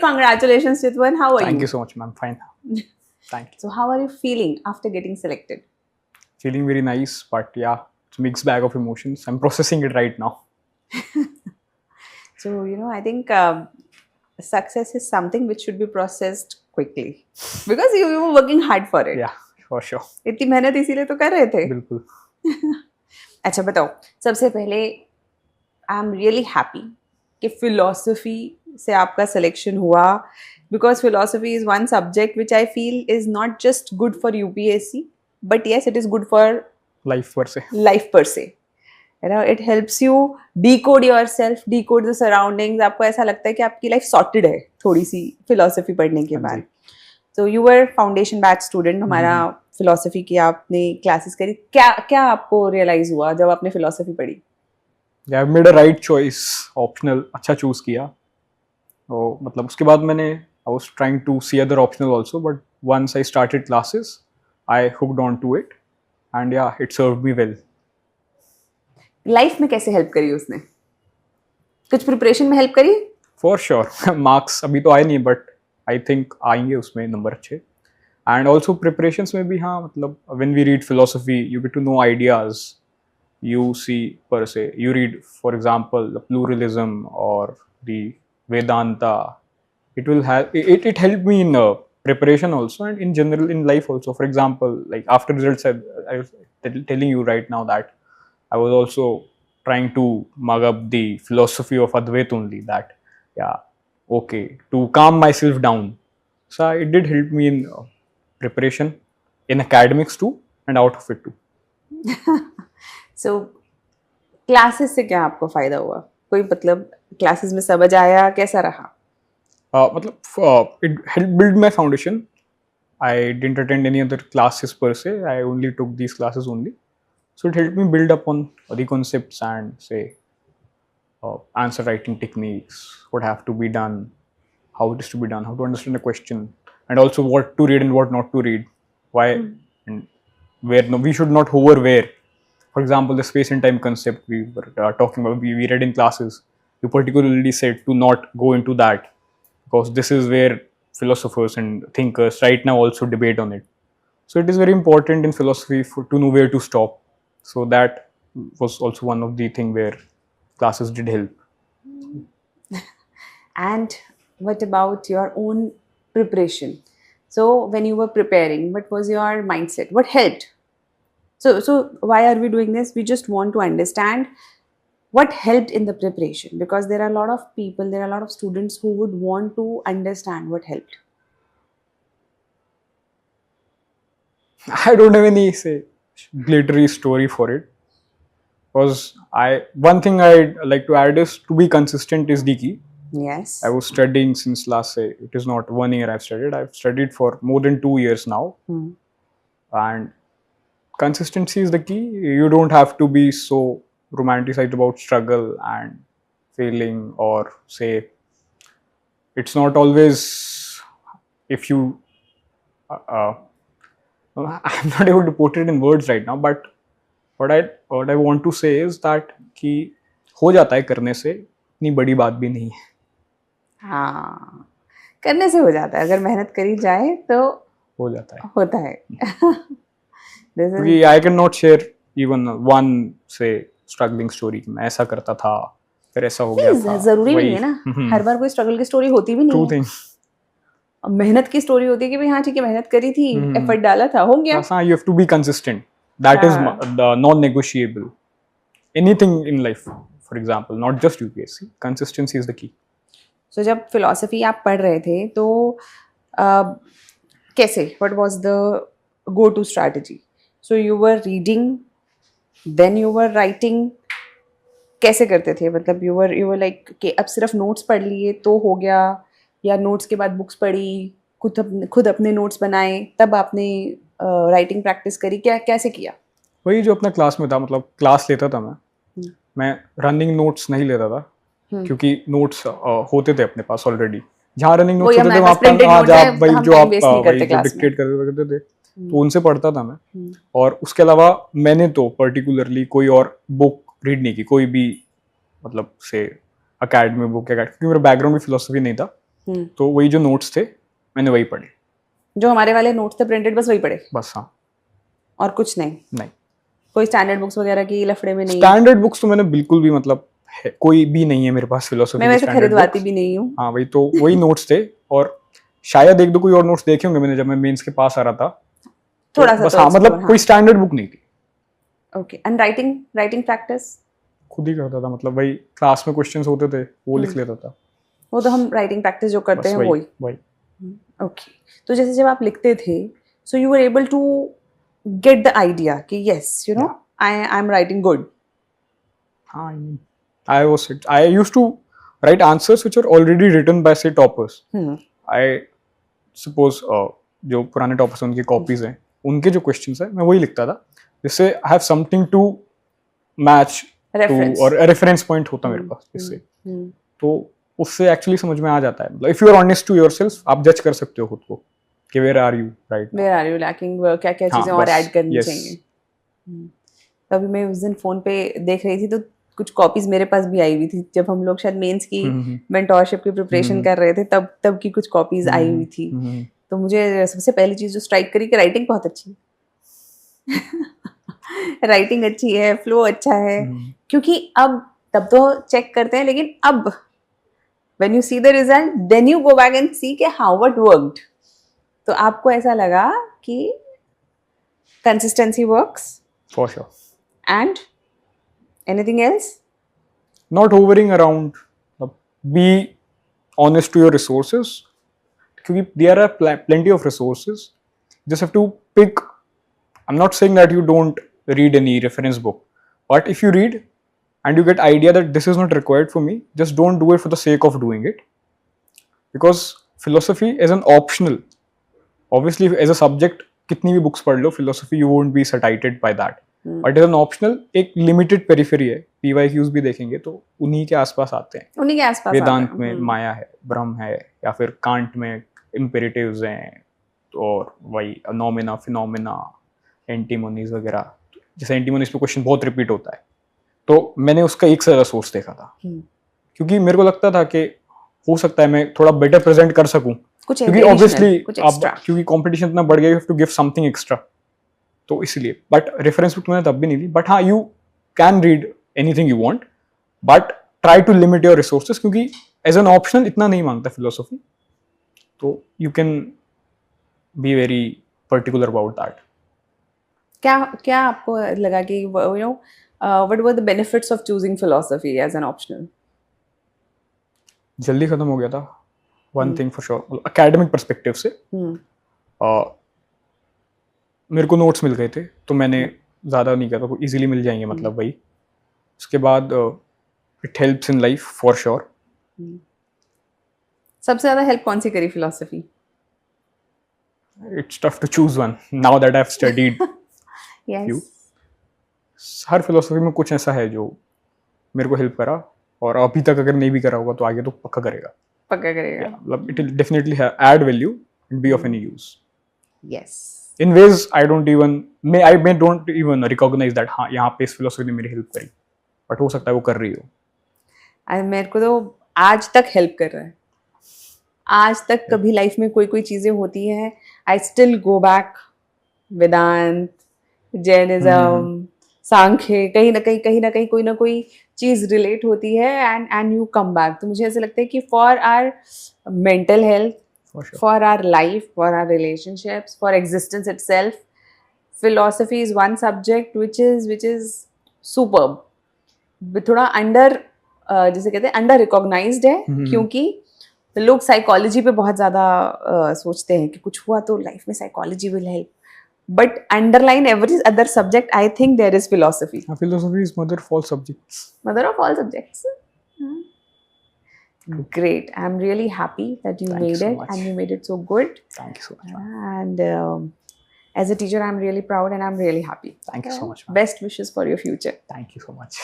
Congratulations, Chitwan. How are you? Thank you so much, ma'am. Fine. Thank you. So, how are you feeling after getting selected? Feeling very nice, but yeah, it's a mixed bag of emotions. I'm processing it right now. So, I think success is something which should be processed quickly because you were working hard for it. Yeah, for sure. इतनी मेहनत इसीलिए तो कर रहे थे. बिल्कुल. अच्छा बताओ, सबसे पहले आई एम रियली हैप्पी कि फिलोसफी से आपका सिलेक्शन हुआ because philosophy is one subject which I feel is not just good for UPSC but yes it is good for Life per se. Life पर से. It helps you decode your self, decode the surroundings. आपको ऐसा लगता है कि आपकी life sorted है थोड़ी सी फिलोसफी पढ़ने के हाँ बाद. जी. तो you were foundation batch student, हमारा फिलोसफी की आपने क्लासेस करी. क्या क्या आपको रियलाइज हुआ जब आपने फिलोसफी पढ़ी? Yeah, I've made a right choice. Optional अच्छा choose किया. तो मतलब उसके बाद मैंने I was trying to see other optional also, but once I started classes, I hooked on to it, and yeah, it served me well. Life में कैसे help करी उसने? कुछ प्रिपरेशन में हेल्प करी? For sure. Marks अभी तो आए नहीं, but I think आएंगे उसमें नंबर अच्छे. And also preparations में भी हाँ मतलब when we read philosophy, you get to know ideas. You see per se. You read, for example, the pluralism or the Vedanta. It will have it helped me in preparation also and in general in life also. For example, like after results, I was telling you right now that I was also trying to mug up the philosophy of Advaita only. That yeah, okay, to calm myself down. So it did help me in preparation, in academics too, and out of it too. So classes से क्या आपको फायदा हुआ? कोई मतलब classes में समझ आया, कैसा रहा? मतलब it helped build my foundation. I didn't attend any other classes per se. I only took these classes only. So it helped me build upon the concepts and say answer writing techniques, what have to be done, how it is to be done, how to understand a question, and also what to read and what not to read. Why and where no, we should not hover where. For example, the space and time concept we were talking about, we read in classes. You particularly said to not go into that because this is where philosophers and thinkers right now also debate on it. So it is very important in philosophy to know where to stop. So that was also one of the thing where classes did help. And what about your own preparation? So when you were preparing, what was your mindset? What helped? So why are we doing this? We just want to understand what helped in the preparation because there are a lot of people, there are a lot of students who would want to understand what helped. I don't have any say glittery story for it because one thing I'd like to add is to be consistent is the key. Yes. I was studying since last say it is not 1 year I've studied for more than 2 years now. And consistency is the key. You don't have to be so romanticized about struggle and failing or say it's not always if you I'm not able to put it in words right now, but what I want to say is that कि हो जाता है करने से इतनी बड़ी बात भी नहीं है. हाँ, करने से हो जाता है. अगर मेहनत करी जाए तो हो जाता है. होता है. क्योंकि I cannot share even one say struggling story कि मैं ऐसा करता था फिर ऐसा हो गया था. जरूरी नहीं है ना, हर बार कोई स्ट्रगल की स्टोरी होती भी नहीं है. True thing. मेहनत की स्टोरी होती है कि भाई हाँ ठीक है मेहनत करी थी, एफर्ट डाला था, हो गया. You have to be consistent. That is the non-negotiable. Anything in life, for example, not just UPSC, consistency is the key. So जब philosophy आप पढ़ रहे थे तो कैसे? What was the go-to strategy? So you were reading, then you were writing. कैसे करते थे? मतलब you were like कि अब सिर्फ नोट्स पढ़ लिए तो हो गया, या नोट्स के बाद बुक्स पढ़ी, खुद अपने नोट्स बनाए, तब आपने राइटिंग प्रैक्टिस करी, क्या कैसे किया? वही जो अपना क्लास में था, मतलब क्लास लेता था मैं रनिंग नोट्स नहीं लेता था क्योंकि नोट्स होते थे अपने पास ऑलरेडी. जहाँ रनिंग नोट्स होते थे वहाँ पर वही जो आप डिक्टेट करते थे तो उनसे पढ़ता था मैं. और उसके अलावा मैंने तो पर्टिकुलरली कोई और बुक रीड नहीं की, कोई भी मतलब से अकेडमी बुक क्योंकि मेरा बैकग्राउंड भी फिलोसफी नहीं था. तो वही जो नोट्स थे मैंने वही पढ़े जो हमारे वाले नोट्स थे प्रिंटेड बस वही पढ़े बस। हाँ, और कुछ नहीं? नहीं, कोई स्टैंडर्ड बुक्स वगैरह की लफड़े में नहीं? स्टैंडर्ड बुक्स तो मैंने बिल्कुल भी मतलब कोई भी नहीं है मेरे पास फिलोसफी मैं की वैसे स्टैंडर्ड खरीदवाती बुक्स। भी नहीं हूँ। हाँ वही तो, वही नोट्स थे और शायद एक दो कोई और नोट्स देखे होंगे मैंने जब मैं मेंस के पास आ रहा था, थोड़ा सा बस। तो हाँ मतलब explore, कोई स्टैंडर्ड बुक नहीं थी। ओके। And writing practice? खुद ही करता था, मतलब वही क्लास में क्वेश्चंस होते थे वो लिख लेता था। वो तो हम राइटिंग प्रैक्टिस जो करते बस हैं वही वही। वही। ओके। तो जैसे जब आप लिखते थे, so you were able to get the idea कि yes you know I am writing good? हाँ, I used to write answers which were already written by say toppers. I suppose जो पुराने टॉपर्स हैं उनकी कॉपीज हैं, उनके जो questions हैं मैं वही लिखता था, जिससे I have something to match to, और रेफरेंस पॉइंट होता मेरे पास जिससे, तो उससे एक्चुअली समझ में आ जाता है। मतलब if you are honest to yourself, आप जज कर सकते हो खुद को कि where are you right, where are you lacking, क्या क्या चीजें और ऐड करनी चाहिए। तभी मैं उस दिन फोन पे देख रही थी तो कुछ कॉपीज मेरे पास भी आई हुई थी, जब हम लोग शायद मेंस की मेंटोरशिप की प्रिपरेशन कर रहे थे तब की कुछ कॉपीज आई हुई थी। तो मुझे सबसे पहली चीज जो स्ट्राइक करी कि राइटिंग बहुत अच्छी है। राइटिंग अच्छी है, फ्लो अच्छा है। क्योंकि अब तब तो चेक करते हैं, लेकिन अब when you see the result then you go back and see के हाउ इट वर्कड। तो आपको ऐसा लगा कि consistency works for sure, and anything else? not hovering around, be honest to your resources, because there are plenty of resources, just have to pick. I'm not saying that you don't read any reference book, but if you read and you get idea that this is not required for me, just don't do it for the sake of doing it, because philosophy is an optional. Obviously as a subject kitni bhi books पढ़ लो, philosophy you won't be satiated by that, but as an optional एक limited periphery है। PYQs भी देखेंगे तो उन्हीं के आसपास आते हैं, उन्हीं के आसपास वेदांत में माया है, ब्रह्म है, या फिर कांट में इम्पेरेटिव्स हैं, और वही नॉमिना, फिनोमिना, एंटीमोनीज वगैरह। जैसे एंटीमोनीज पे क्वेश्चन बहुत रिपीट होता है, तो मैंने उसका एक सारा सोर्स देखा था, क्योंकि मेरे को लगता था कि हो सकता है मैं थोड़ा बेटर प्रेजेंट कर सकूं, क्योंकि ऑब्वियसली क्योंकि कंपटीशन इतना बढ़ गया, you have to give something extra, तो इसलिए। बट रेफरेंस बुक मैंने तब भी नहीं ली, बट हाँ you can read anything you want, but try to limit your resources, क्योंकि एज एन ऑप्शनल इतना नहीं मांगता फिलोसफी, तो you can be very particular about that. क्या आपको लगा कि you know what were the benefits of choosing philosophy as an optional? जल्दी खत्म हो गया था, one thing for sure, academic perspective से मेरे को नोट्स मिल गए थे, तो मैंने ज़्यादा नहीं किया था, इजीली मिल जाएंगे, मतलब वही। उसके बाद it helps in life for sure. सबसे ज़्यादा हेल्प कौन सी करी philosophy? It's tough to choose one now that I have studied few. हर फिलोसफी में कुछ ऐसा है जो मेरे को हेल्प करा, और अभी तक अगर नहीं भी करा होगा तो आगे तो पक्का करेगा। मतलब it will definitely add value and be of any use. Yes, in ways I don't even recognize that हाँ यहाँ पे इस फिलोसफी ने मेरी हेल्प करी, बट हो सकता है वो कर रही हो। मेरे को तो आज तक हेल्प कर रहा है। आज तक कभी लाइफ में कोई चीजें होती हैं, I still go back, Vedanta, Jainism, Sankhya, कहीं ना कहीं कोई ना कोई चीज रिलेट होती है, एंड यू कम बैक। तो मुझे ऐसा लगता है कि for our mental health, for our life, for our relationships, for existence itself, philosophy is one subject which is superb. थोड़ा जैसे कहते हैं अंडर रिकॉग्नाइज्ड है, क्योंकि लोग साइकोलॉजी पे बहुत ज़्यादा सोचते हैं कि कुछ हुआ तो लाइफ में psychology will help, but underline every other subject I think there is philosophy. Philosophy is mother of all subjects, mother of all subjects. Great. I'm really happy that you made it, and you made it so good. Thank you so much. And as a teacher, I'm really proud and I'm really happy. Thank you so much. Best wishes for your future. Thank you so much.